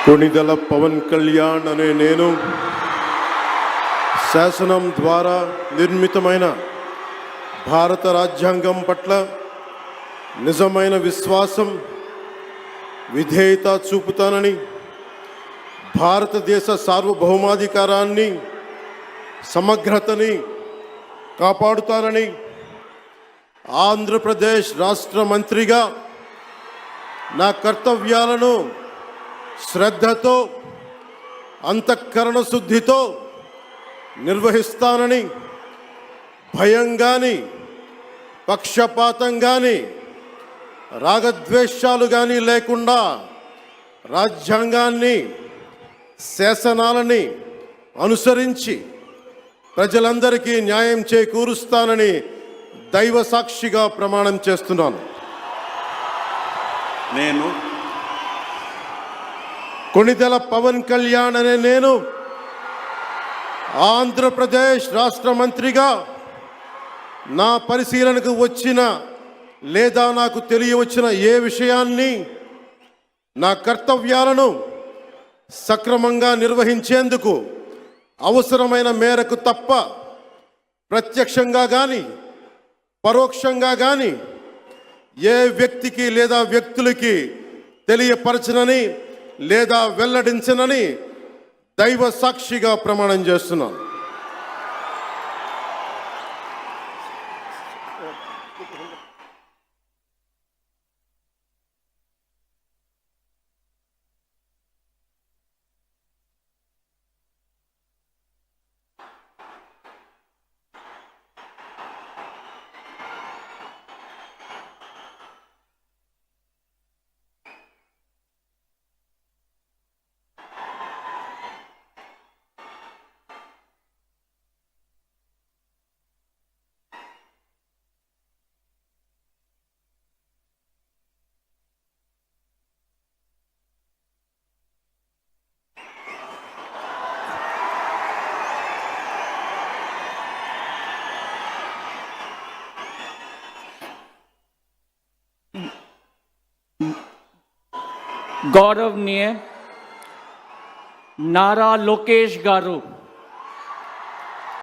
కొణిదెల పవన్ కళ్యాణ్ అనే నేను శాసనం ద్వారా నిర్మితమైన భారత రాజ్యాంగం పట్ల నిజమైన విశ్వాసం విధేయత చూపుతానని, భారతదేశ సార్వభౌమాధికారాన్ని సమగ్రతని కాపాడుతానని, ఆంధ్రప్రదేశ్ రాష్ట్ర మంత్రిగా నా కర్తవ్యాలను శ్రద్ధతో అంతఃకరణ శుద్ధితో నిర్వహిస్తానని, భయం కానీ పక్షపాతం కానీ రాగద్వేషాలు కానీ లేకుండా రాజ్యాంగాన్ని శాసనాలని అనుసరించి ప్రజలందరికీ న్యాయం చేకూరుస్తానని దైవ సాక్షిగా ప్రమాణం చేస్తున్నాను. నేను కొణిదెల పవన్ కళ్యాణ్ అనే నేను ఆంధ్రప్రదేశ్ రాష్ట్ర మంత్రిగా నా పరిశీలనకు వచ్చిన లేదా నాకు తెలియవచ్చిన ఏ విషయాన్ని నా కర్తవ్యాలను సక్రమంగా నిర్వహించేందుకు అవసరమైన మేరకు తప్ప ప్రత్యక్షంగా కానీ పరోక్షంగా కానీ ఏ వ్యక్తికి లేదా వ్యక్తులకి తెలియపరచనని లేదా వెల్లడించనని దైవ సాక్షిగా ప్రమాణం చేస్తున్నాను. गौरवनीय नारा लोकेश गारू